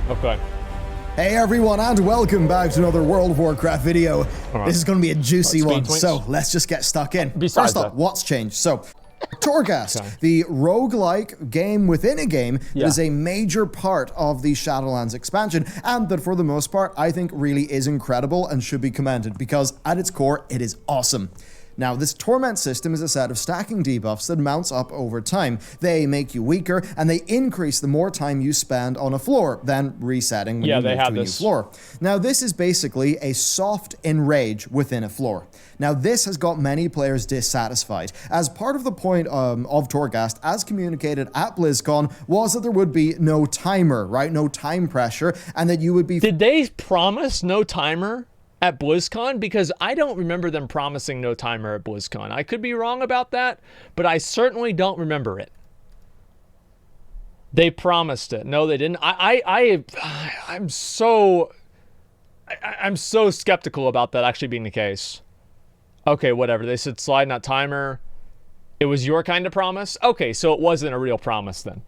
Okay. Hey everyone, and welcome back to another World of Warcraft video. This is going to be a juicy one, so let's just get stuck in. Besides First up, what's changed? So, Torghast, the roguelike game within a game that is a major part of the Shadowlands expansion, and that for the most part, I think really is incredible and should be commended, because at its core, it is awesome. Now, this Torment system is a set of stacking debuffs that mounts up over time. They make you weaker, and they increase the more time you spend on a floor, then resetting when you move to a new floor. Now, this is basically a soft enrage within a floor. Now, this has got many players dissatisfied, as part of the point of Torghast, as communicated at BlizzCon, was that there would be no timer, right? No time pressure, and that you would be... Did they promise no timer at BlizzCon? Because I don't remember them promising no timer at BlizzCon. I could be wrong about that, but I certainly don't remember it. They promised it. No, they didn't. I'm so skeptical about that actually being the case. Okay, whatever. They said slide, not timer. It was your kind of promise? Okay, so it wasn't a real promise then.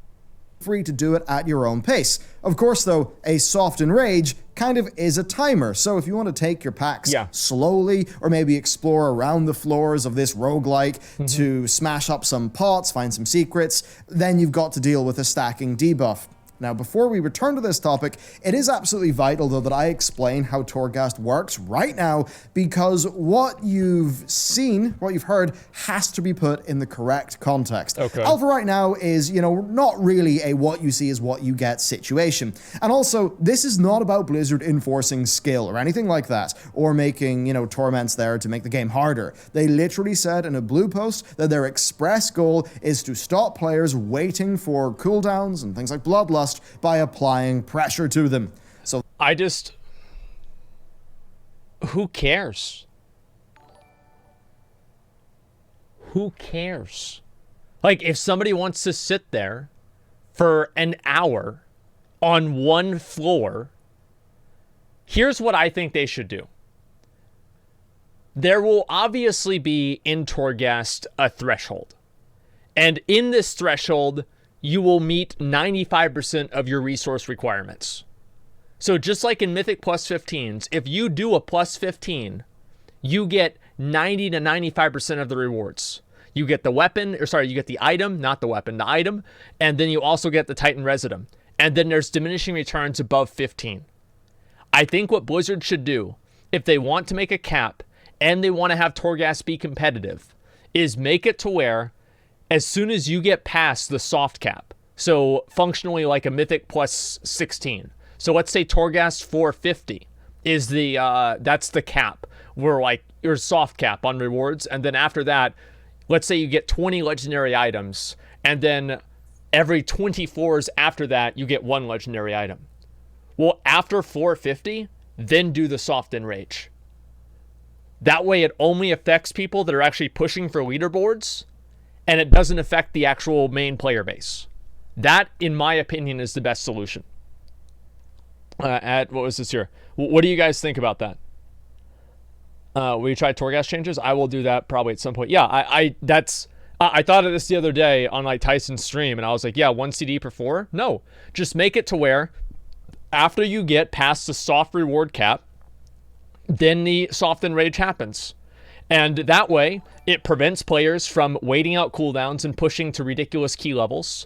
Free to do it at your own pace. Of course, though, a soft enrage kind of is a timer. So if you want to take your packs slowly, or maybe explore around the floors of this roguelike to smash up some pots, find some secrets, then you've got to deal with a stacking debuff. Now, before we return to this topic, it is absolutely vital, though, that I explain how Torghast works right now, because what you've seen, what you've heard, has to be put in the correct context. Okay. Alpha right now is, not really a what you see is what you get situation. And also, this is not about Blizzard enforcing skill or anything like that, or making, torments there to make the game harder. They literally said in a blue post that their express goal is to stop players waiting for cooldowns and things like Bloodlust by applying pressure to them. So who cares? Who cares? Like, if somebody wants to sit there for an hour on one floor, here's what I think they should do. There will obviously be in Torghast a threshold. And in this threshold, you will meet 95% of your resource requirements. So just like in Mythic plus 15s, if you do a plus 15, you get 90 to 95% of the rewards. You get the weapon, you get the item, not the weapon, the item, and then you also get the Titan Residum. And then there's diminishing returns above 15. I think what Blizzard should do, if they want to make a cap, and they want to have Torghast be competitive, is make it to where as soon as you get past the soft cap, so functionally like a Mythic plus 16. So let's say Torghast 450 is that's the cap, where like your soft cap on rewards. And then after that, let's say you get 20 legendary items, and then every 20 floors after that, you get 1 legendary item. Well, after 450, then do the soft enrage. That way it only affects people that are actually pushing for leaderboards, and it doesn't affect the actual main player base. That, in my opinion, is the best solution. What was this here? What do you guys think about that? Will you try Torghast changes? I will do that probably at some point. Yeah, I thought of this the other day on like Tyson's stream, and I was like, yeah, 1 CD per 4? No, just make it to where after you get past the soft reward cap, then the soft enrage happens. And that way, it prevents players from waiting out cooldowns and pushing to ridiculous key levels.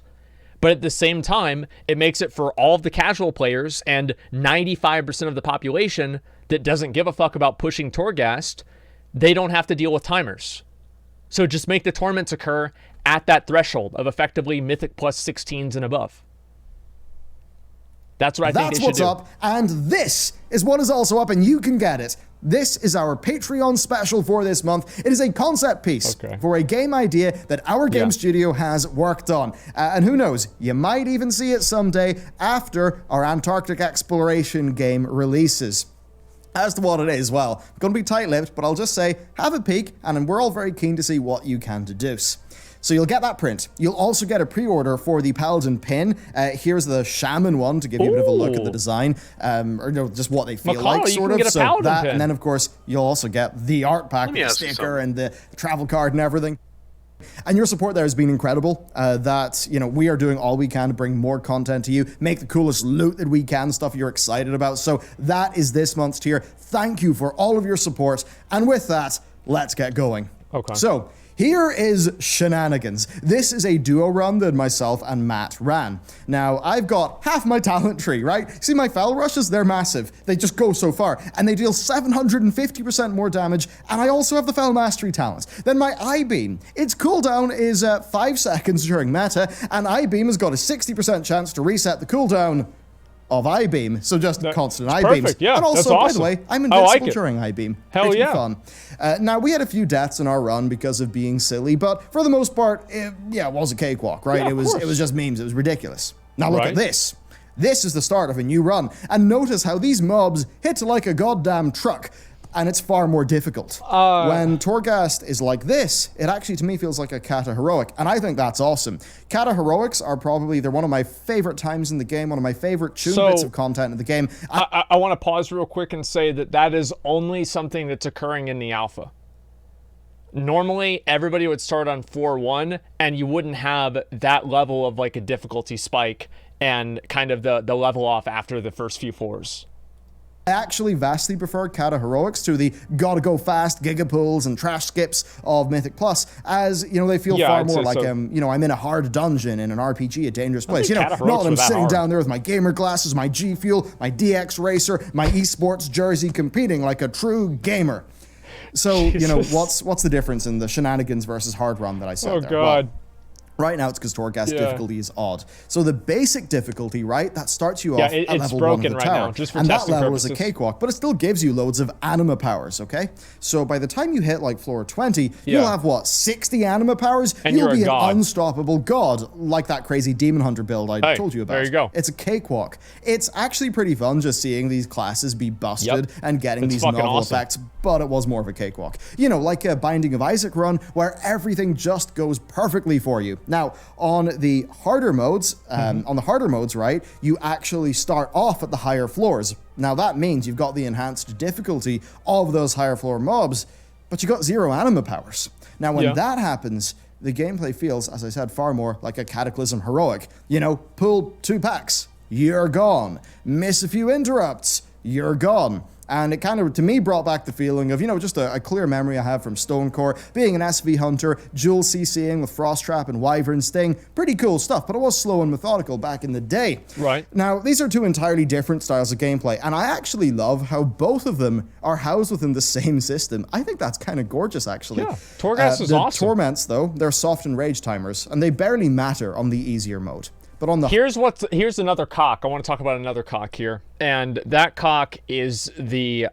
But at the same time, it makes it for all of the casual players and 95% of the population that doesn't give a fuck about pushing Torghast, they don't have to deal with timers. So just make the torments occur at that threshold of effectively Mythic plus 16s and above. That's what I think they should do. That's what's up, and this is what is also up, and you can get it. This is our Patreon special for this month. It is a concept piece for a game idea that our game studio has worked on. And who knows, you might even see it someday after our Antarctic exploration game releases. As to what it is, well, I'm going to be tight-lipped, but I'll just say, have a peek, and we're all very keen to see what you can deduce. So you'll get that print. You'll also get a pre-order for the Paladin pin. Here's the Shaman one to give you a bit of a look at the design, just what they feel like, sort of. So that, pin. And then of course you'll also get the art pack with the sticker and the travel card and everything. And your support there has been incredible. We are doing all we can to bring more content to you, make the coolest loot that we can, stuff you're excited about. So that is this month's tier. Thank you for all of your support. And with that, let's get going. Okay. So here is Shenanigans. This is a duo run that myself and Matt ran. Now, I've got half my talent tree, right? See my Fel Rushes? They're massive. They just go so far. And they deal 750% more damage, and I also have the Fel Mastery talents. Then my I-Beam. Its cooldown is 5 seconds during meta, and I-Beam has got a 60% chance to reset the cooldown of I-Beam, so just constant I-Beams. Yeah, and also, that's awesome. by the way, I'm invincible during I-Beam. Hell Pretty yeah. fun. Now, we had a few deaths in our run because of being silly, but for the most part, it was a cakewalk, right? Yeah, it was just memes. It was ridiculous. Now look at this. This is the start of a new run, and notice how these mobs hit like a goddamn truck. And it's far more difficult. When Torghast is like this, it actually, to me, feels like a Kata Heroic, and I think that's awesome. Kata Heroics are they're one of my favorite times in the game, one of my favorite bits of content in the game. I want to pause real quick and say that is only something that's occurring in the alpha. Normally, everybody would start on 4-1, and you wouldn't have that level of like a difficulty spike and kind of the level off after the first few fours. I actually vastly prefer Kata Heroics to the gotta go fast gigapools and trash skips of Mythic Plus, as they feel far more like I'm in a hard dungeon in an RPG, a dangerous place. Not that I'm sitting down there with my gamer glasses, my G Fuel, my DX Racer, my esports jersey, competing like a true gamer. So what's the difference in the Shenanigans versus hard run that I said there? Oh god. Well, right now, it's because Torghast difficulty is odd. So the basic difficulty, right, that starts you off at level 1 of the tower. and that level purposes. is a cakewalk, but it still gives you loads of anima powers, okay? So by the time you hit like floor 20, you'll have, 60 anima powers? And you'll be an unstoppable god, like that crazy Demon Hunter build I told you about. There you go. It's a cakewalk. It's actually pretty fun just seeing these classes be busted and getting these novel effects, but it was more of a cakewalk. Like a Binding of Isaac run, where everything just goes perfectly for you. Now, on the harder modes, right, you actually start off at the higher floors. Now, that means you've got the enhanced difficulty of those higher floor mobs, but you got 0 anima powers. Now, when that happens, the gameplay feels, as I said, far more like a Cataclysm Heroic. Pull 2 packs, you're gone. Miss a few interrupts, you're gone. And it kind of, to me, brought back the feeling of, just a clear memory I have from Stonecore, being an SV Hunter, dual CCing with Frost Trap and Wyvern Sting. Pretty cool stuff, but it was slow and methodical back in the day. Right. Now, these are 2 entirely different styles of gameplay, and I actually love how both of them are housed within the same system. I think that's kind of gorgeous, actually. Yeah, Torghast is awesome. The Torments, though, they're soft and rage timers, and they barely matter on the easier mode. But on the here's another cock. I want to talk about another cock here, and that cock is the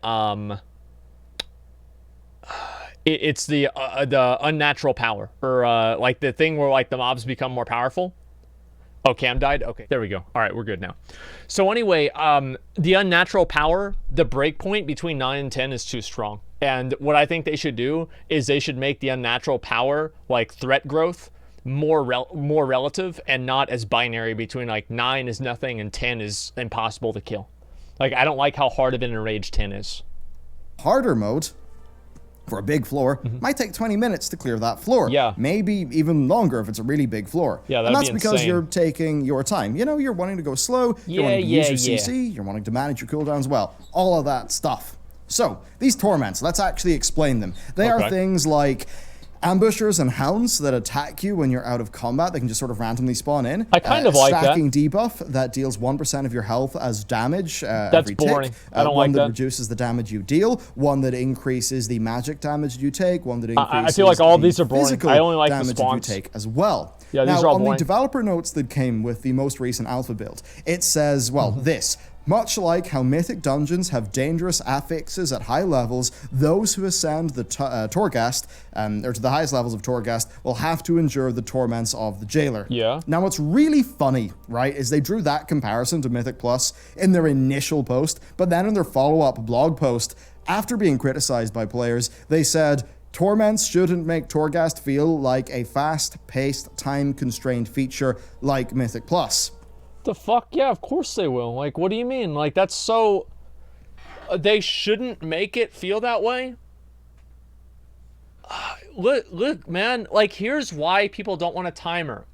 it's the unnatural power, or like the thing where like the mobs become more powerful. Oh, Cam died? Okay, there we go. All right, we're good now. So anyway, the unnatural power, the breakpoint between 9 and 10 is too strong. And what I think they should do is they should make the unnatural power like threat growth more relative and not as binary between like 9 is nothing and 10 is impossible to kill. Like, I don't like how hard of an enraged 10 is. Harder mode for a big floor might take 20 minutes to clear that floor. Yeah. Maybe even longer if it's a really big floor. Yeah, and that'd that's be because insane. You're taking your time. You're wanting to go slow, you're wanting to use your CC, you're wanting to manage your cooldowns well. All of that stuff. So, these Torments, let's actually explain them. They are things like ambushers and hounds that attack you when you're out of combat. They can just sort of randomly spawn in. I kind of like that. Stacking debuff that deals 1% of your health as damage every boring. tick. I don't one like that that. reduces the damage you deal. One that increases the magic damage you take. One that increases I feel like all of these are boring. physical I only like the damage spawns. you take as well. Yeah, these now, are all on boring. the developer notes that came with the most recent alpha build, it says, this. Much like how mythic dungeons have dangerous affixes at high levels, those who ascend the Torghast, or to the highest levels of Torghast, will have to endure the torments of the jailer. Yeah. Now, what's really funny, right, is they drew that comparison to Mythic Plus in their initial post, but then in their follow-up blog post, after being criticized by players, they said, Torments shouldn't make Torghast feel like a fast-paced, time-constrained feature like Mythic Plus. The fuck? Yeah, of course they will. Like, what do you mean? Like, that's so... They shouldn't make it feel that way? look, man, like, here's why people don't want a timer,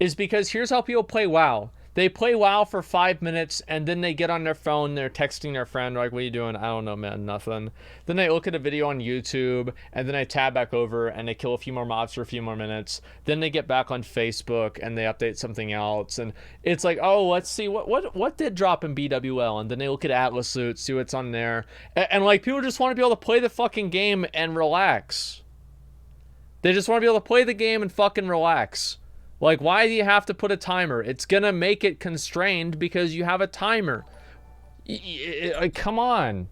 is because here's how people play WoW. They play WoW for 5 minutes, and then they get on their phone, they're texting their friend, like, what are you doing? I don't know, man, nothing. Then they look at a video on YouTube, and then they tab back over, and they kill a few more mobs for a few more minutes. Then they get back on Facebook, and they update something else, and it's like, oh, let's see, what did drop in BWL? And then they look at Atlas Loot, see what's on there. And like, people just want to be able to play the fucking game and relax. They just want to be able to play the game and fucking relax. Like, why do you have to put a timer? It's going to make it constrained because you have a timer. Come on.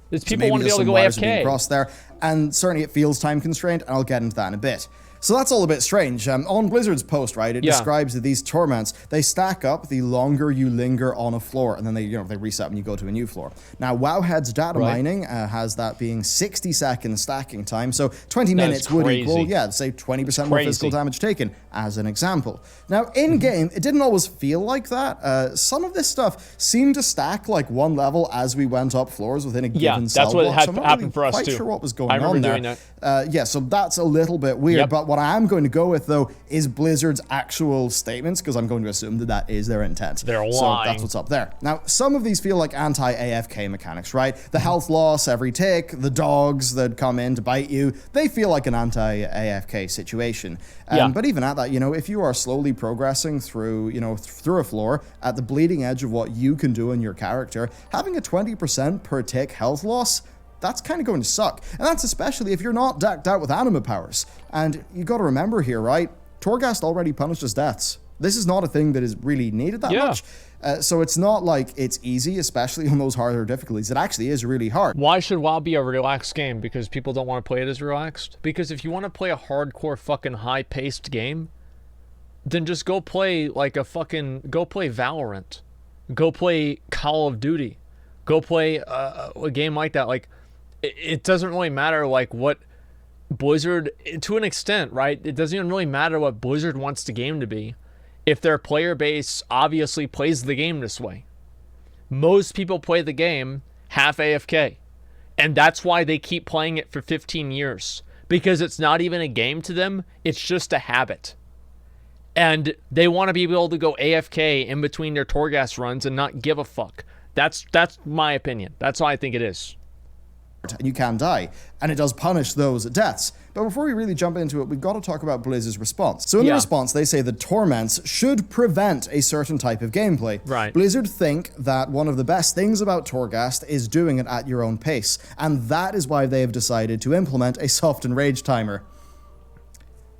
There's people want to be able to go AFK. Crossed there, and certainly it feels time constrained, and I'll get into that in a bit. So that's all a bit strange. On Blizzard's post, right, it describes that these torments, they stack up the longer you linger on a floor, and then they reset when you go to a new floor. Now, Wowhead's data mining has that being 60-second stacking time, so 20 minutes would equal, say 20% more physical damage taken, as an example. Now, in-game, it didn't always feel like that. Some of this stuff seemed to stack like one level as we went up floors within a given cell block. Yeah, that's what happened for us, too. I'm not quite sure what was going on there. So that's a little bit weird, but what I am going to go with, though, is Blizzard's actual statements, because I'm going to assume that that is their intent. They're lying. So that's what's up there. Now, some of these feel like anti-AFK mechanics, right? The health loss every tick, the dogs that come in to bite you, they feel like an anti-AFK situation. But even at that, if you are slowly progressing through, through a floor at the bleeding edge of what you can do in your character, having a 20% per tick health loss, that's kind of going to suck. And that's especially if you're not decked out with anima powers. And you got to remember here, right? Torghast already punishes deaths. This is not a thing that is really needed that much. So it's not like it's easy, especially on those harder difficulties. It actually is really hard. Why should WoW be a relaxed game? Because people don't want to play it as relaxed? Because if you want to play a hardcore fucking high-paced game, then just go play like go play Valorant. Go play Call of Duty. Go play a game like that. Like, it doesn't really matter like what Blizzard, to an extent, right? It doesn't even really matter what Blizzard wants the game to be if their player base obviously plays the game this way. Most people play the game half AFK, and that's why they keep playing it for 15 years, because it's not even a game to them, it's just a habit. And they want to be able to go AFK in between their Torghast runs and not give a fuck. That's my opinion. That's how I think it is. And you can die, and it does punish those deaths. But before we really jump into it, we've got to talk about Blizz's response. So in the response, they say the torments should prevent a certain type of gameplay. Right. Blizzard think that one of the best things about Torghast is doing it at your own pace, and that is why they have decided to implement a soft and rage timer.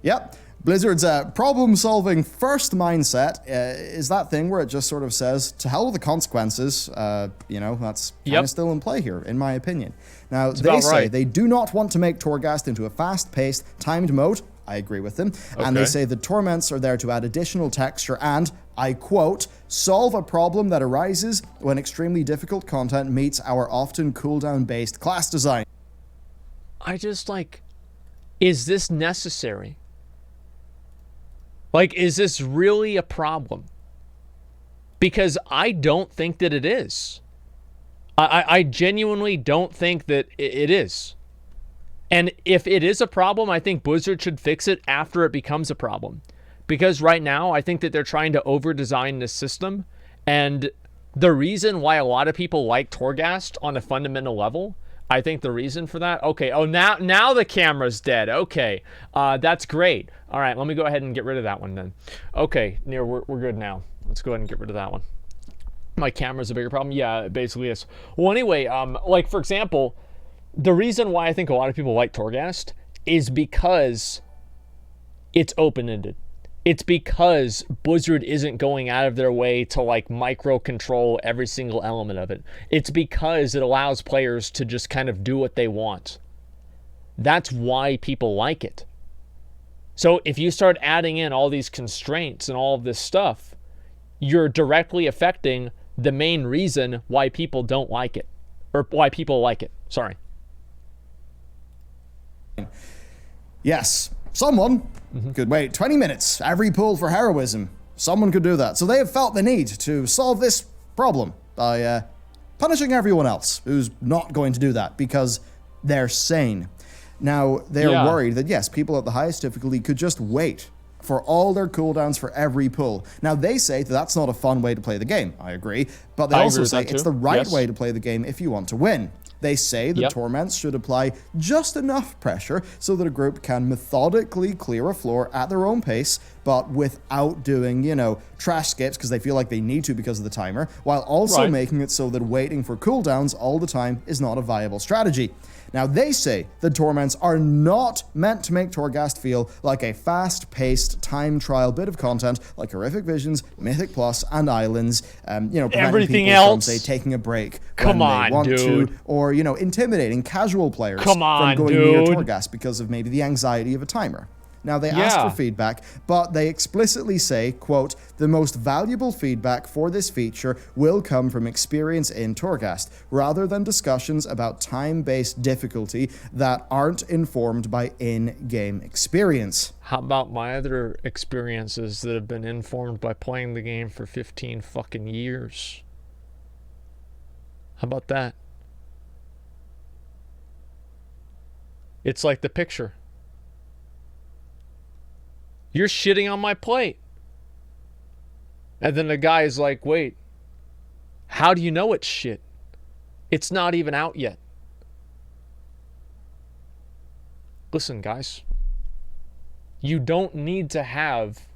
Yep. Blizzard's problem-solving first mindset is that thing where it just sort of says, to hell with the consequences. That's kind of still in play here, in my opinion. Now, they say they do not want to make Torghast into a fast-paced, timed mode. I agree with them. Okay. And they say the torments are there to add additional texture and, I quote, solve a problem that arises when extremely difficult content meets our often cooldown-based class design. I just, is this necessary? Like, is this really a problem? Because I don't think that it is. I genuinely don't think that it is. And if it is a problem, I think Blizzard should fix it after it becomes a problem. Because right now, I think that they're trying to over-design this system. And the reason why a lot of people like Torghast on a fundamental level, I think the reason for that, now the camera's dead. Okay, that's great. All right, let me go ahead and get rid of that one then. Okay, we're good now. Let's go ahead and get rid of that one. My camera's a bigger problem? Yeah, it basically is. Well, anyway, for example, the reason why I think a lot of people like Torghast is because it's open-ended. It's because Blizzard isn't going out of their way to micro control every single element of it. It's because it allows players to just kind of do what they want. That's why people like it. So if you start adding in all these constraints and all of this stuff, you're directly affecting the main reason why people don't like it, or why people like it. Sorry. Yes, someone could wait 20 minutes every pull for heroism. Someone could do that. So they have felt the need to solve this problem by punishing everyone else who's not going to do that because they're sane. Now, they're worried that, yes, people at the highest difficulty could just wait for all their cooldowns for every pull. Now, they say that that's not a fun way to play the game. I agree. But they also say it's the right way to play the game if you want to win. They say the torments should apply just enough pressure so that a group can methodically clear a floor at their own pace, but without doing, you know, trash skips because they feel like they need to because of the timer, while also making it so that waiting for cooldowns all the time is not a viable strategy. Now, they say the torments are not meant to make Torghast feel like a fast-paced time trial bit of content like Horrific Visions, Mythic Plus, and Islands, you know, preventing everything people else from, say, taking a break Come when on, they want dude. to, or, you know, intimidating casual players Come on, from going dude. near Torghast because of maybe the anxiety of a timer. Now, they ask for feedback, but they explicitly say, quote, the most valuable feedback for this feature will come from experience in Torghast, rather than discussions about time-based difficulty that aren't informed by in-game experience. How about my other experiences that have been informed by playing the game for 15 fucking years? How about that? It's like the picture. You're shitting on my plate. And then the guy is like, wait, how do you know it's shit? It's not even out yet. Listen, guys. You don't need to have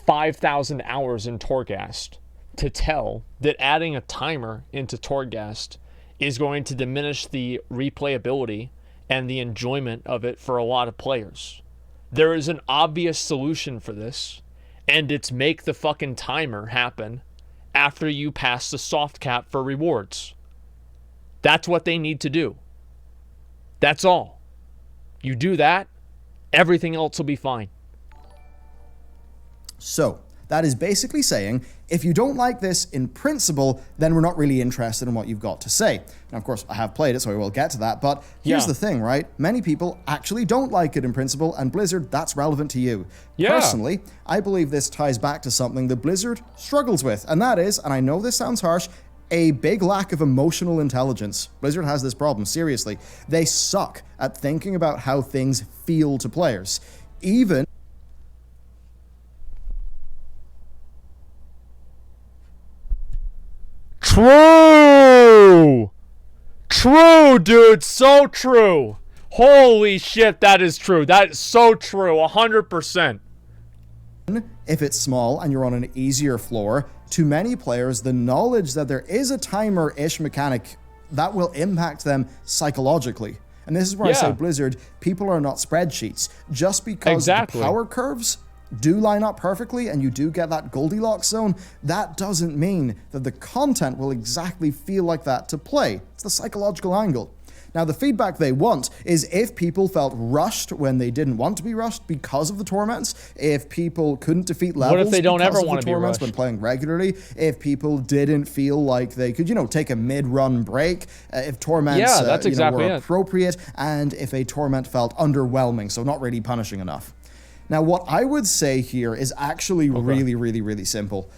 5,000 hours in Torghast to tell that adding a timer into Torghast is going to diminish the replayability and the enjoyment of it for a lot of players. There is an obvious solution for this, and it's make the fucking timer happen after you pass the soft cap for rewards. That's what they need to do. That's all. You do that, everything else will be fine. So, that is basically saying, if you don't like this in principle, then we're not really interested in what you've got to say. Now, of course, I have played it, so I will get to that, but here's the thing, right? Many people actually don't like it in principle, and Blizzard, that's relevant to you. Personally, I believe this ties back to something that Blizzard struggles with, and that is, and I know this sounds harsh, a big lack of emotional intelligence. Blizzard has this problem, seriously. They suck at thinking about how things feel to players. Even True! True, dude. So true. Holy shit, that is true. That is so true. 100%. if it's small and you're on an easier floor, to many players, the knowledge that there is a timer-ish mechanic that will impact them psychologically. And this is where I say, Blizzard, people are not spreadsheets. Just because the power curves do line up perfectly and you do get that Goldilocks zone, that doesn't mean that the content will exactly feel like that to play. It's the psychological angle. Now, the feedback they want is if people felt rushed when they didn't want to be rushed because of the torments, if people couldn't defeat levels what if they don't because ever of want the to be torments rushed? when playing regularly, if people didn't feel like they could, take a mid-run break, if torments were appropriate, and if a torment felt underwhelming, so not really punishing enough. Now, what I would say here is actually really, really, really simple.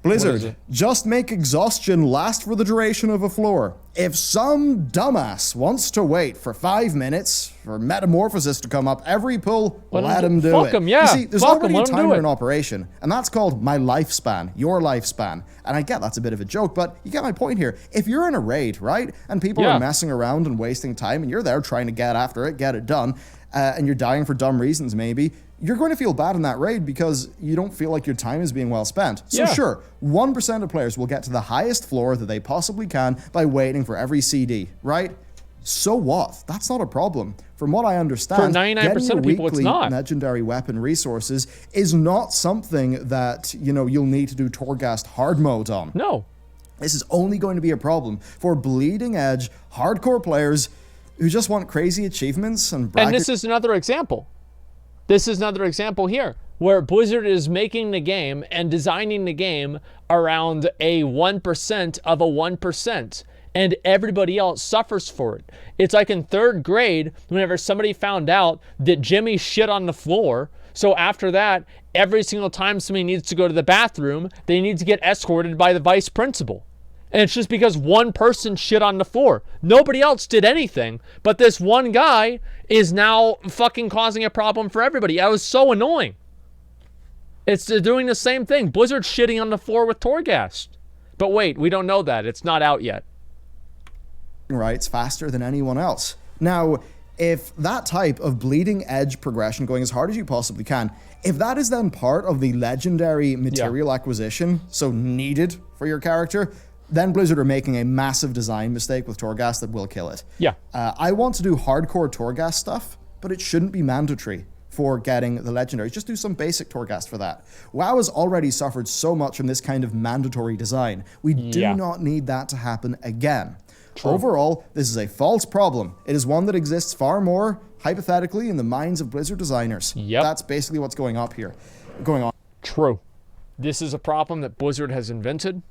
Blizzard, just make exhaustion last for the duration of a floor. If some dumbass wants to wait for 5 minutes for Metamorphosis to come up every pull, let him do it. You see, there's already a timer in operation, and that's called my lifespan, your lifespan. And I get that's a bit of a joke, but you get my point here. If you're in a raid, right, and people are messing around and wasting time, and you're there trying to get after it, get it done, and you're dying for dumb reasons maybe, you're going to feel bad in that raid because you don't feel like your time is being well spent. So sure, 1% of players will get to the highest floor that they possibly can by waiting for every CD, right? So what? That's not a problem. From what I understand, for 99% of people, it's not. Legendary weapon resources is not something that, you'll need to do Torghast hard mode on. No. This is only going to be a problem for bleeding edge, hardcore players who just want crazy achievements and bragging. And this is another example. This is another example here where Blizzard is making the game and designing the game around a 1% of a 1%, and everybody else suffers for it. It's like in third grade whenever somebody found out that Jimmy shit on the floor, so after that, every single time somebody needs to go to the bathroom, they need to get escorted by the vice principal. And it's just because one person shit on the floor. Nobody else did anything, but this one guy is now fucking causing a problem for everybody. That was so annoying. It's doing the same thing. Blizzard's shitting on the floor with Torghast. But wait, we don't know that. It's not out yet. Rights faster than anyone else. Now, if that type of bleeding edge progression, going as hard as you possibly can, if that is then part of the legendary material acquisition, so needed for your character, then Blizzard are making a massive design mistake with Torghast that will kill it. Yeah. I want to do hardcore Torghast stuff, but it shouldn't be mandatory for getting the legendaries. Just do some basic Torghast for that. WoW has already suffered so much from this kind of mandatory design. We do not need that to happen again. True. Overall, this is a false problem. It is one that exists far more, hypothetically, in the minds of Blizzard designers. Yep. That's basically what's going on. True. This is a problem that Blizzard has invented.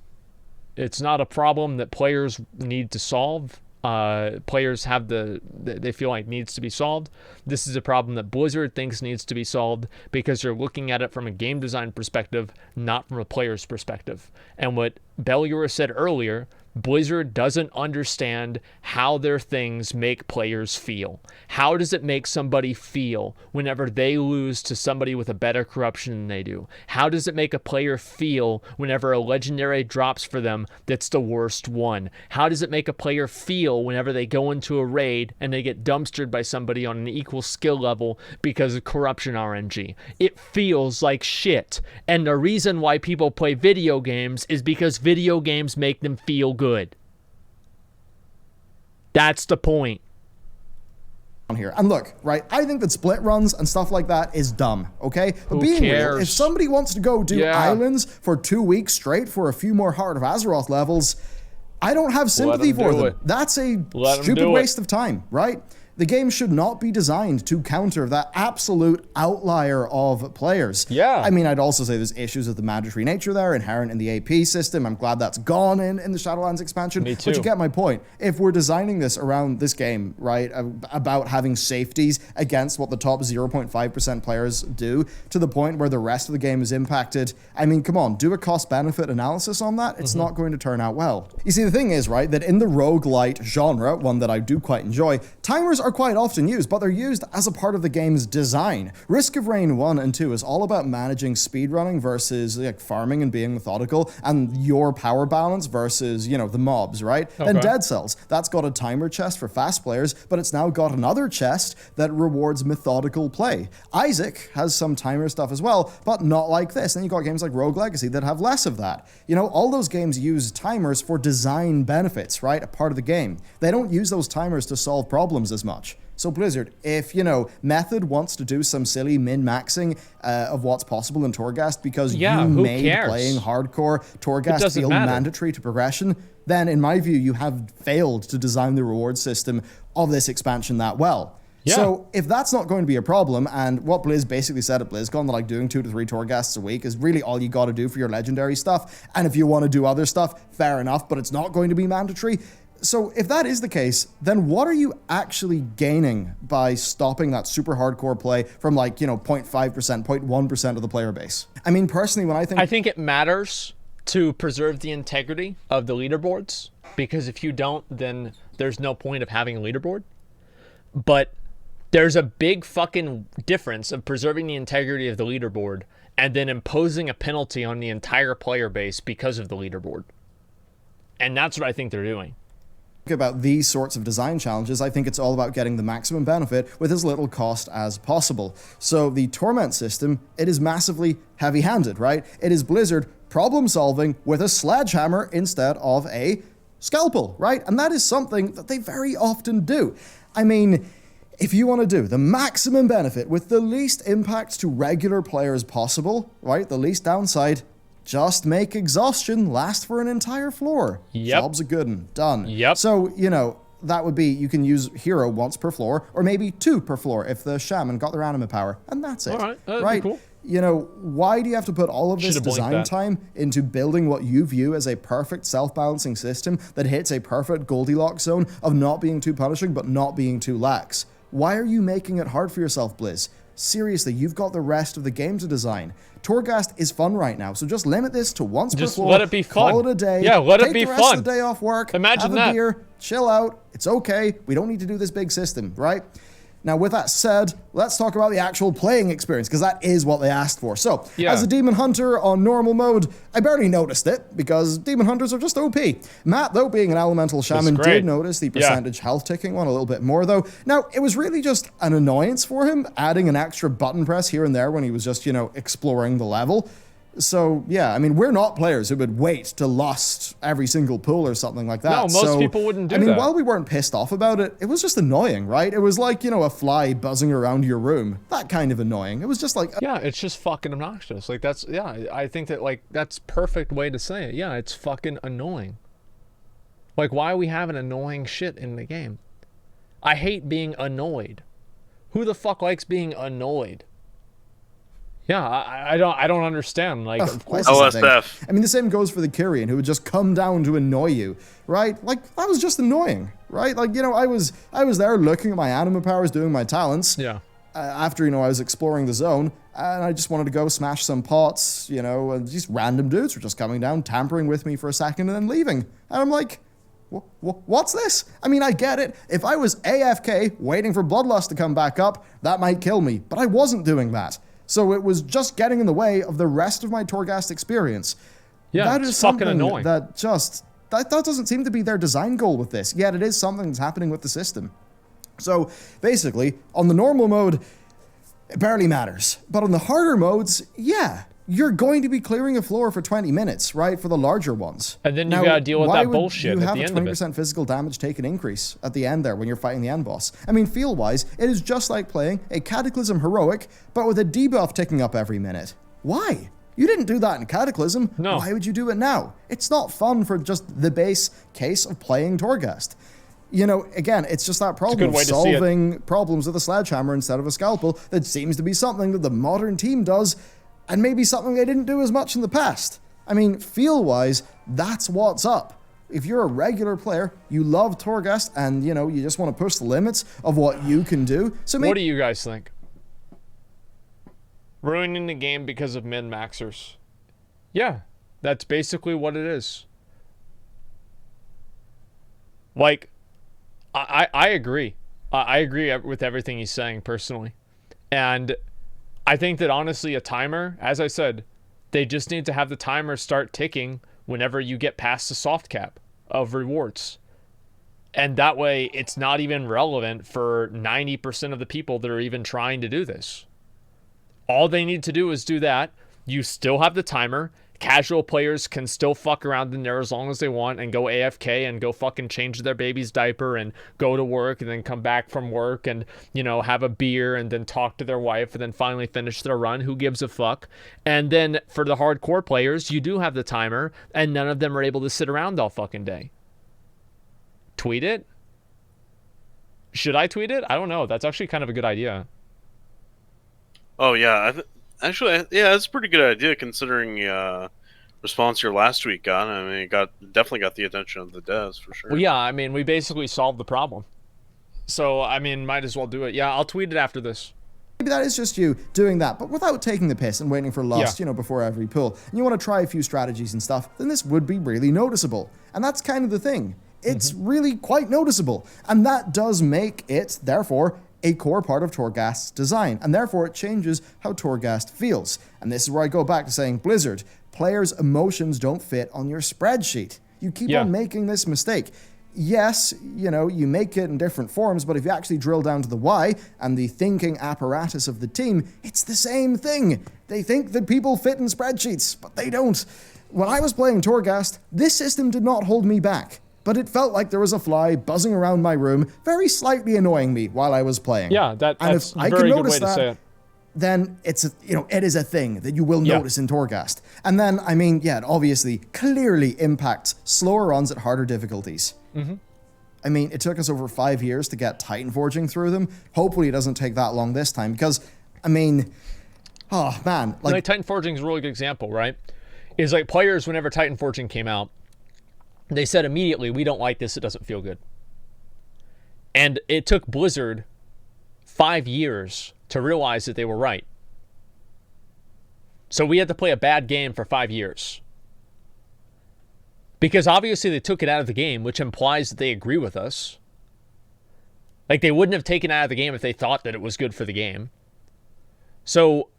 It's not a problem that players need to solve. Players have they feel like needs to be solved. This is a problem that Blizzard thinks needs to be solved because they're looking at it from a game design perspective, not from a player's perspective. And what Bellular said earlier, Blizzard doesn't understand how their things make players feel. How does it make somebody feel whenever they lose to somebody with a better corruption than they do? How does it make a player feel whenever a legendary drops for them that's the worst one? How does it make a player feel whenever they go into a raid and they get dumpstered by somebody on an equal skill level because of corruption RNG? It feels like shit. And the reason why people play video games is because video games make them feel good. That's the point. Here. And look, right, I think that split runs and stuff like that is dumb, okay? But Who being cares? real, if somebody wants to go do islands for 2 weeks straight for a few more Heart of Azeroth levels, I don't have sympathy for them. That's a stupid waste of time, right? The game should not be designed to counter that absolute outlier of players. Yeah. I mean, I'd also say there's issues of the mandatory nature there, inherent in the AP system. I'm glad that's gone in the Shadowlands expansion. Me too. But you get my point. If we're designing this around this game, right, about having safeties against what the top 0.5% players do, to the point where the rest of the game is impacted, I mean, come on, do a cost-benefit analysis on that. It's not going to turn out well. You see, the thing is, right, that in the roguelite genre, one that I do quite enjoy, timers are quite often used, but they're used as a part of the game's design. Risk of Rain 1 and 2 is all about managing speedrunning versus like farming and being methodical, and your power balance versus, you know, the mobs, right? Okay. Then Dead Cells, that's got a timer chest for fast players, but it's now got another chest that rewards methodical play. Isaac has some timer stuff as well, but not like this. Then you got games like Rogue Legacy that have less of that. You know, all those games use timers for design benefits, right? A part of the game. They don't use those timers to solve problems as much. So Blizzard, if, you know, Method wants to do some silly min-maxing of what's possible in Torghast because you made playing hardcore Torghast feel mandatory to progression, then in my view, you have failed to design the reward system of this expansion that well. Yeah. So if that's not going to be a problem, and what Blizz basically said at BlizzCon, that like doing 2 to 3 Torghasts a week is really all you got to do for your legendary stuff, and if you want to do other stuff, fair enough, but it's not going to be mandatory. So if that is the case, then what are you actually gaining by stopping that super hardcore play from like, you know, 0.5%, 0.1% of the player base? I mean, personally, I think it matters to preserve the integrity of the leaderboards, because if you don't, then there's no point of having a leaderboard. But there's a big fucking difference of preserving the integrity of the leaderboard and then imposing a penalty on the entire player base because of the leaderboard. And that's what I think they're doing. About these sorts of design challenges, I think it's all about getting the maximum benefit with as little cost as possible. So the Torment system, it is massively heavy-handed, right? It is Blizzard problem solving with a sledgehammer instead of a scalpel, right? And that is something that they very often do. I mean, if you want to do the maximum benefit with the least impact to regular players possible, right? The least downside, just make exhaustion last for an entire floor. Yep. Job's a good one. Done. Yep. So, you know, that would be, you can use hero once per floor, or maybe 2 per floor if the shaman got their anima power, and that's it. All right. That'd right? be cool. You know, why do you have to put all of this design time into building what you view as a perfect self-balancing system that hits a perfect Goldilocks zone of not being too punishing but not being too lax? Why are you making it hard for yourself, Blizz? seriously, you've got the rest of the game to design. Torghast is fun right now, so just limit this to once per floor. Let it be fun. Call it a day. Yeah, let it be Take the rest of the day off work. Imagine have a beer, chill out. It's okay. We don't need to do this big system, right? Now, with that said, let's talk about the actual playing experience, because that is what they asked for. So, as a Demon Hunter on normal mode, I barely noticed it, because Demon Hunters are just OP. Matt, though, being an Elemental Shaman, did notice the percentage health ticking one a little bit more, though. Now, it was really just an annoyance for him, adding an extra button press here and there when he was just, exploring the level. So, yeah, I mean, we're not players who would wait to lust every single pool or something like that. No, most people wouldn't do that. I mean, while we weren't pissed off about it, it was just annoying, right? It was like, a fly buzzing around your room. That kind of annoying. It was just like... Yeah, it's just fucking obnoxious. Like, that's... Yeah, I think that, that's perfect way to say it. Yeah, it's fucking annoying. Like, why are we having annoying shit in the game? I hate being annoyed. Who the fuck likes being annoyed? Yeah, I don't understand. Like, of course. OSF. I mean, the same goes for the Kyrian, who would just come down to annoy you, right? Like, that was just annoying, right? Like, I was there looking at my anima powers, doing my talents. Yeah. After, I was exploring the zone, and I just wanted to go smash some pots, and these random dudes were just coming down, tampering with me for a second, and then leaving. And I'm like, what's this? I mean, I get it. If I was AFK, waiting for Bloodlust to come back up, that might kill me. But I wasn't doing that. So it was just getting in the way of the rest of my Torghast experience. Yeah, that it's is fucking something annoying. That doesn't seem to be their design goal with this. Yet it is something that's happening with the system. So basically, on the normal mode, it barely matters. But on the harder modes, yeah, you're going to be clearing a floor for 20 minutes, right, for the larger ones. And then you gotta deal with that bullshit at the end of it. You have a 20% physical damage taken increase at the end there when you're fighting the end boss. I mean, feel-wise, it is just like playing a Cataclysm Heroic, but with a debuff ticking up every minute. Why? You didn't do that in Cataclysm. No. Why would you do it now? It's not fun for just the base case of playing Torghast. Again, it's just that problem of solving problems with a sledgehammer instead of a scalpel that seems to be something that the modern team does, and maybe something they didn't do as much in the past. I mean, feel-wise, that's what's up. If you're a regular player, you love Torghast, and, you just want to push the limits of what you can do. So what do you guys think? Ruining the game because of min-maxers. Yeah, that's basically what it is. Like, I agree. I agree with everything he's saying, personally. And I think that, honestly, a timer, as I said, they just need to have the timer start ticking whenever you get past the soft cap of rewards. And that way, it's not even relevant for 90% of the people that are even trying to do this. All they need to do is do that. You still have the timer. Casual players can still fuck around in there as long as they want and go AFK and go fucking change their baby's diaper and go to work and then come back from work and, have a beer and then talk to their wife and then finally finish their run. Who gives a fuck? And then for the hardcore players, you do have the timer and none of them are able to sit around all fucking day. Tweet it? Should I tweet it? I don't know. That's actually kind of a good idea. Oh, yeah. Actually, yeah, that's a pretty good idea considering response your last tweet got. I mean, it definitely got the attention of the devs for sure. Well, yeah, I mean, we basically solved the problem. So, I mean, might as well do it. Yeah, I'll tweet it after this. Maybe that is just you doing that, but without taking the piss and waiting for lust, before every pull. And you want to try a few strategies and stuff, then this would be really noticeable. And that's kind of the thing. It's really quite noticeable. And that does make it, therefore, a core part of Torghast's design, and therefore it changes how Torghast feels. And this is where I go back to saying, Blizzard, players' emotions don't fit on your spreadsheet. You keep on making this mistake. Yes, you make it in different forms, but if you actually drill down to the why and the thinking apparatus of the team, it's the same thing. They think that people fit in spreadsheets, but they don't. When I was playing Torghast, this system did not hold me back. But it felt like there was a fly buzzing around my room, very slightly annoying me while I was playing. Yeah, that's a very good way to say it. Then it is a thing that you will notice in Torghast. And then, I mean, it obviously clearly impacts slower runs at harder difficulties. I mean, it took us over 5 years to get Titan Forging through them. Hopefully it doesn't take that long this time, because, I mean, oh man. Like Titan Forging is a really good example, right? Is like players, whenever Titan Forging came out, they said immediately, we don't like this, it doesn't feel good. And it took Blizzard 5 years to realize that they were right. So we had to play a bad game for 5 years. Because obviously they took it out of the game, which implies that they agree with us. Like, they wouldn't have taken it out of the game if they thought that it was good for the game. So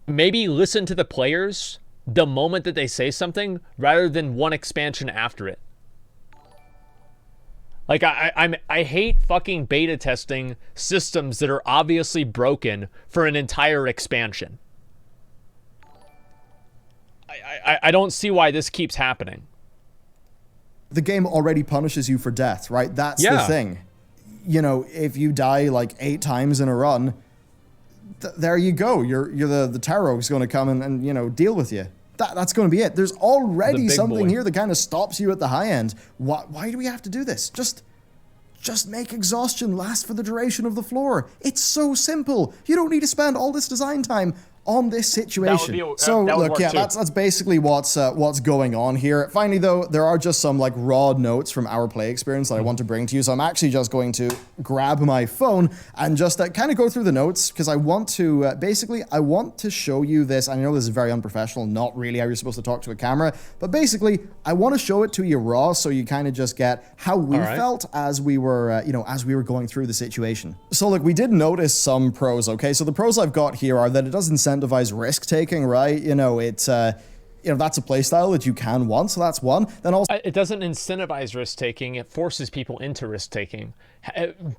maybe listen to the players the moment that they say something rather than one expansion after it. Like, I hate fucking beta testing systems that are obviously broken for an entire expansion. I don't see why this keeps happening. The game already punishes you for death, right? That's the thing. You know, if you die like 8 times in a run, there you go. You're the Tarog's going to come and you know, deal with you. That's going to be it. There's already something here that kind of stops you at the high end. Why do we have to do this? Just make exhaustion last for the duration of the floor. It's so simple. You don't need to spend all this design time on this situation. So look, yeah, that's basically what's going on here. Finally, though, there are just some like raw notes from our play experience that I want to bring to you. So I'm actually just going to grab my phone and just kind of go through the notes, because I want to basically I want to show you this. I know this is very unprofessional, not really how you're supposed to talk to a camera, but basically I want to show it to you raw, so you kind of just get how we felt as we were as we were going through the situation. So look, we did notice some pros. Okay, so the pros I've got here are that it does incentivize risk-taking, right? You know, it's, that's a playstyle that you can want, so that's one. Then also, it doesn't incentivize risk-taking, it forces people into risk-taking.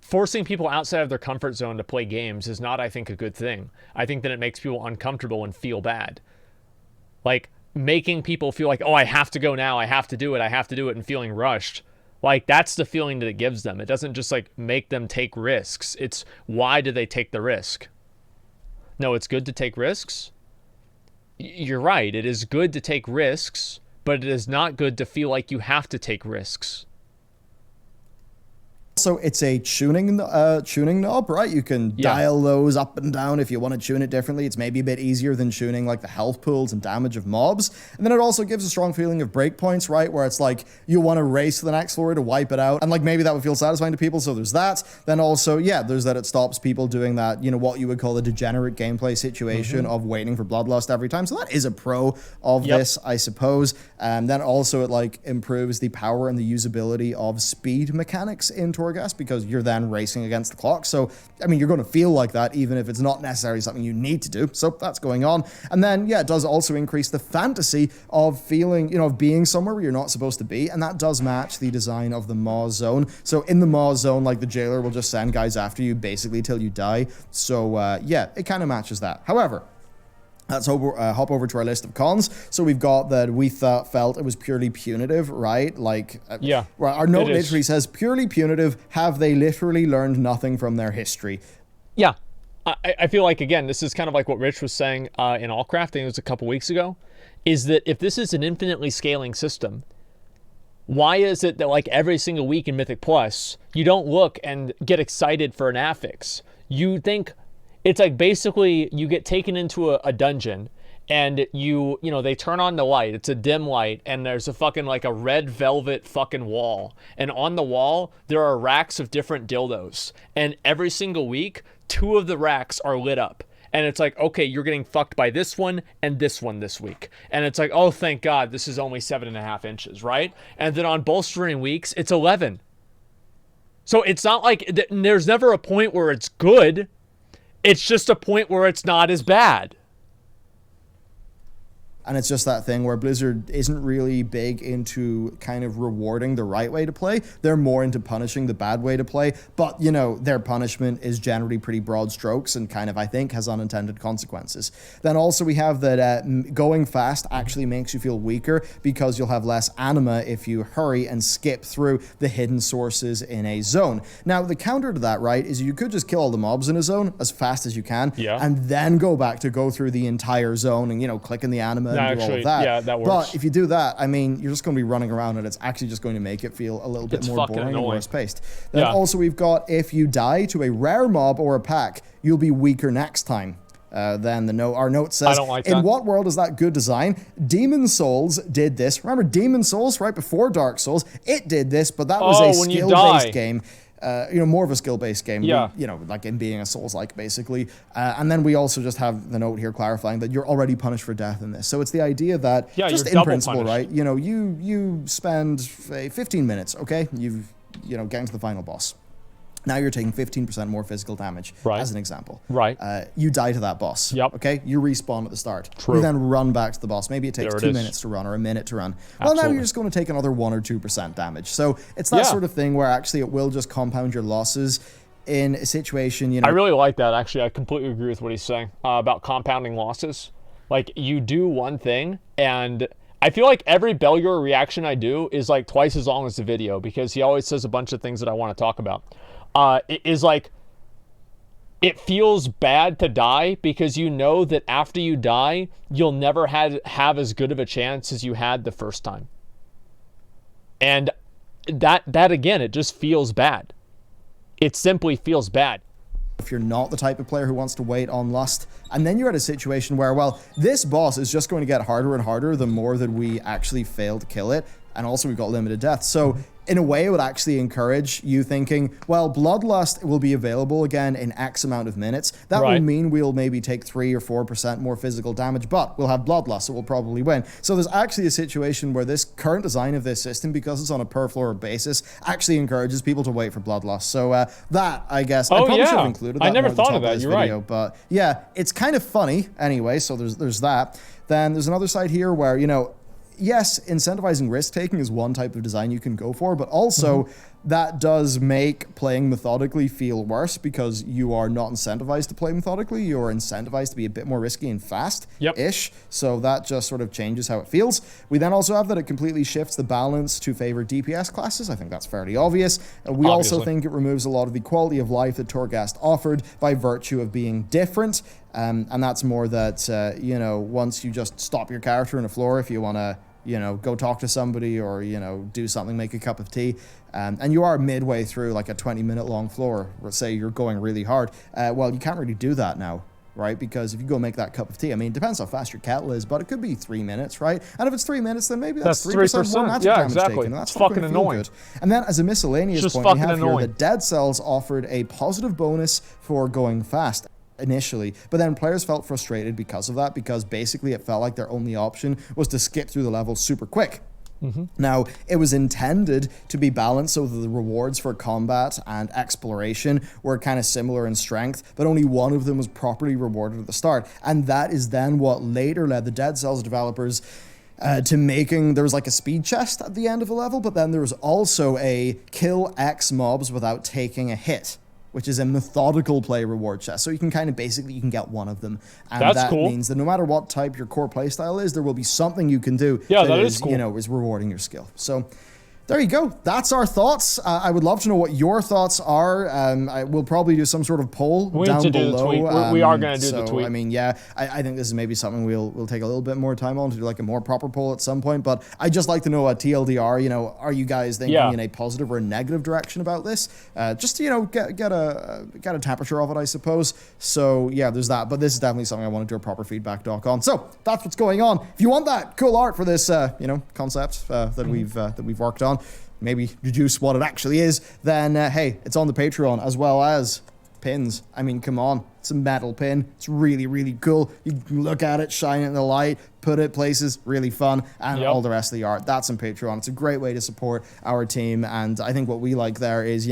Forcing people outside of their comfort zone to play games is not, I think, a good thing. I think that it makes people uncomfortable and feel bad. Like, making people feel like, oh, I have to go now, I have to do it, and feeling rushed. Like, that's the feeling that it gives them. It doesn't just, like, make them take risks. It's, why do they take the risk? No, it's good to take risks. You're right. It is good to take risks, but it is not good to feel like you have to take risks. Also, it's a tuning knob, right? You can dial those up and down if you want to tune it differently. It's maybe a bit easier than tuning like the health pools and damage of mobs. And then it also gives a strong feeling of breakpoints, right? Where it's like you want to race to the next floor to wipe it out. And like maybe that would feel satisfying to people. So there's that. Then also, there's that it stops people doing that, what you would call a degenerate gameplay situation of waiting for bloodlust every time. So that is a pro of this, I suppose. And then also it like improves the power and the usability of speed mechanics in Torghast, because you're then racing against the clock. So, I mean, you're going to feel like that even if it's not necessarily something you need to do. So that's going on. And then, it does also increase the fantasy of feeling, of being somewhere where you're not supposed to be. And that does match the design of the Maw Zone. So in the Maw Zone, like the jailer will just send guys after you basically till you die. So, it kind of matches that. However, let's hop over to our list of cons. So we've got that we felt it was purely punitive, right? Like, well, our note literally says, purely punitive, have they literally learned nothing from their history? Yeah. I feel like, again, this is kind of like what Rich was saying in Allcraft, I think it was a couple weeks ago, is that if this is an infinitely scaling system, why is it that like every single week in Mythic Plus, you don't look and get excited for an affix? You think... It's like basically you get taken into a dungeon and they turn on the light. It's a dim light and there's a fucking like a red velvet fucking wall. And on the wall, there are racks of different dildos. And every single week, 2 of the racks are lit up. And it's like, okay, you're getting fucked by this one and this one this week. And it's like, oh, thank God, this is only 7.5 inches, right? And then on bolstering weeks, it's 11. So it's not like there's never a point where it's good. It's just a point where it's not as bad. And it's just that thing where Blizzard isn't really big into kind of rewarding the right way to play. They're more into punishing the bad way to play. But, their punishment is generally pretty broad strokes and kind of, I think, has unintended consequences. Then also we have that going fast actually makes you feel weaker because you'll have less anima if you hurry and skip through the hidden sources in a zone. Now, the counter to that, right, is you could just kill all the mobs in a zone as fast as you can and then go through the entire zone and, click in the anima. Do all of that. Yeah, that works. But if you do that, I mean, you're just going to be running around and it's actually just going to make it feel a little bit more boring and worse paced. Then also we've got, if you die to a rare mob or a pack, you'll be weaker next time. Then our note says, in what world is that good design? Demon Souls did this. Remember Demon Souls right before Dark Souls? It did this, but that was a skill-based game. more of a skill-based game. Yeah. Like in being a Souls-like, basically. And then we also just have the note here clarifying that you're already punished for death in this. So it's the idea that, just in principle, right? You spend 15 minutes, okay? You've getting to the final boss. Now you're taking 15% more physical damage, as an example. Right. You die to that boss. Yep. Okay? You respawn at the start. True. You then run back to the boss. Maybe it takes 2 minutes to run or a minute to run. Well, now you're just going to take another 1 or 2% damage. So it's that sort of thing where actually it will just compound your losses in a situation, I really like that, actually. I completely agree with what he's saying about compounding losses. Like, you do one thing, and I feel like every Bellular reaction I do is like twice as long as the video, because he always says a bunch of things that I want to talk about. It is like, it feels bad to die because you know that after you die, you'll never have as good of a chance as you had the first time. And that again, it just feels bad. It simply feels bad. If you're not the type of player who wants to wait on lust, and then you're at a situation where, well, this boss is just going to get harder and harder the more that we actually fail to kill it, and also we've got limited death. So in a way, it would actually encourage you thinking, well, Bloodlust will be available again in X amount of minutes. That will mean we'll maybe take 3 or 4% more physical damage, but we'll have Bloodlust, so we'll probably win. So there's actually a situation where this current design of this system, because it's on a per floor basis, actually encourages people to wait for Bloodlust. So that, I guess, I probably should have included that. I never thought of that, you're right. But yeah, it's kind of funny anyway, so there's that. Then there's another side here where, yes, incentivizing risk-taking is one type of design you can go for, but also that does make playing methodically feel worse because you are not incentivized to play methodically. You're incentivized to be a bit more risky and fast-ish, so that just sort of changes how it feels. We then also have that it completely shifts the balance to favor DPS classes. I think that's fairly obvious. We also think it removes a lot of the quality of life that Torghast offered by virtue of being different, and that's more that, once you just stop your character on the floor if you want to go talk to somebody or, do something, make a cup of tea. And you are midway through like a 20-minute long floor, or say you're going really hard. Well, you can't really do that now, right? Because if you go make that cup of tea, I mean, it depends how fast your kettle is, but it could be 3 minutes, right? And if it's 3 minutes, then maybe that's 3% more magic damage taken. That's fucking annoying. Good. And then as a miscellaneous point, we have here that Dead Cells offered a positive bonus for going fast initially, but then players felt frustrated because of that, because basically it felt like their only option was to skip through the level super quick. Now, it was intended to be balanced so that the rewards for combat and exploration were kind of similar in strength, but only one of them was properly rewarded at the start. And that is then what later led the Dead Cells developers to making, there was like a speed chest at the end of the level, but then there was also a kill X mobs without taking a hit, which is a methodical play reward chest. So you can kind of basically, you can get one of them. And that means that no matter what type your core playstyle is, there will be something you can do that is, cool. Is rewarding your skill. So there you go. That's our thoughts. I would love to know what your thoughts are. I will probably do some sort of poll down below. We are going to do the tweet. I mean, yeah, I think this is maybe something we'll take a little bit more time on to do like a more proper poll at some point. But I just like to know what TLDR. Are you guys thinking in a positive or a negative direction about this? Just to, get a temperature of it, I suppose. So yeah, there's that. But this is definitely something I want to do a proper feedback doc on. So that's what's going on. If you want that cool art for this, concept that we've worked on, maybe deduce what it actually is, then hey, it's on the Patreon, as well as pins. I mean, come on, it's a metal pin. It's really, really cool. You can look at it, shine it in the light, put it places, really fun, and all the rest of the art. That's on Patreon. It's a great way to support our team, and I think what we like there is,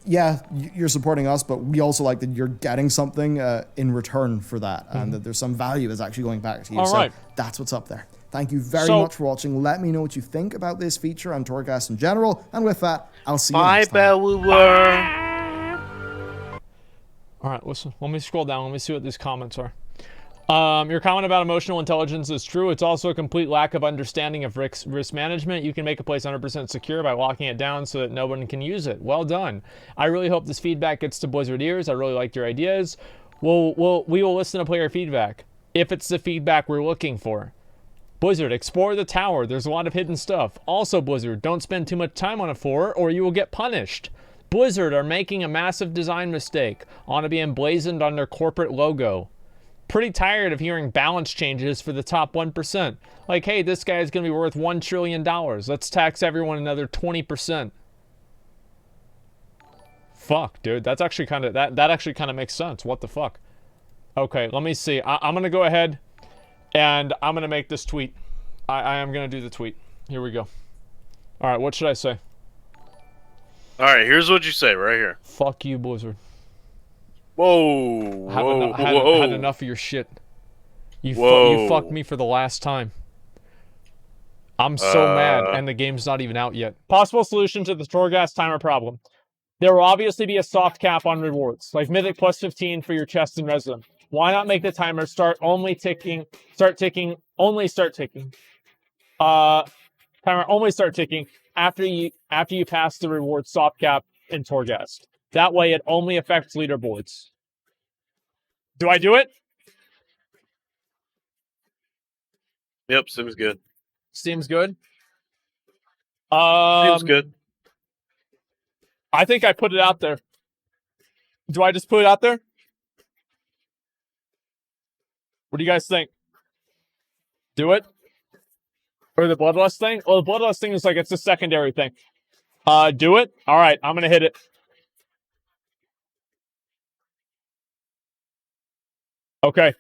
yeah, you're supporting us, but we also like that you're getting something in return for that, and that there's some value that's actually going back to you. So that's what's up there. Thank you very much for watching. Let me know what you think about this feature and Torghast in general. And with that, I'll see you next time. Bye, Bellular. All right, listen. Let me scroll down. Let me see what these comments are. Your comment about emotional intelligence is true. It's also a complete lack of understanding of risk management. You can make a place 100% secure by locking it down so that no one can use it. Well done. I really hope this feedback gets to Blizzard ears. I really liked your ideas. We will listen to player feedback if it's the feedback we're looking for. Blizzard, explore the tower. There's a lot of hidden stuff. Also, Blizzard, don't spend too much time on a floor or you will get punished. Blizzard are making a massive design mistake. Ought to be emblazoned on their corporate logo. Pretty tired of hearing balance changes for the top 1%. Like, hey, this guy is going to be worth $1 trillion. Let's tax everyone another 20%. Fuck, dude. That's actually kind of that actually kind of makes sense. What the fuck? Okay, let me see. I'm gonna go ahead and I'm gonna make this tweet. I am gonna do the tweet. Here we go. All right, what should I say? All right, here's what you say right here. Fuck you, Blizzard. Whoa, Had enough of your shit. You fucked me for the last time. I'm so mad, and the game's not even out yet. Possible solution to the Torghast timer problem. There will obviously be a soft cap on rewards, like Mythic plus 15 for your chest and resin. Why not make the timer start ticking. Timer only start ticking after you pass the reward soft cap in Torghast. That way it only affects leaderboards. Do I do it? Yep, seems good. Seems good. Seems good. I think I put it out there. Do I just put it out there? What do you guys think? Do it? Or the Bloodlust thing? Well, the Bloodlust thing is like, it's a secondary thing. Do it? Alright, I'm gonna hit it. Okay.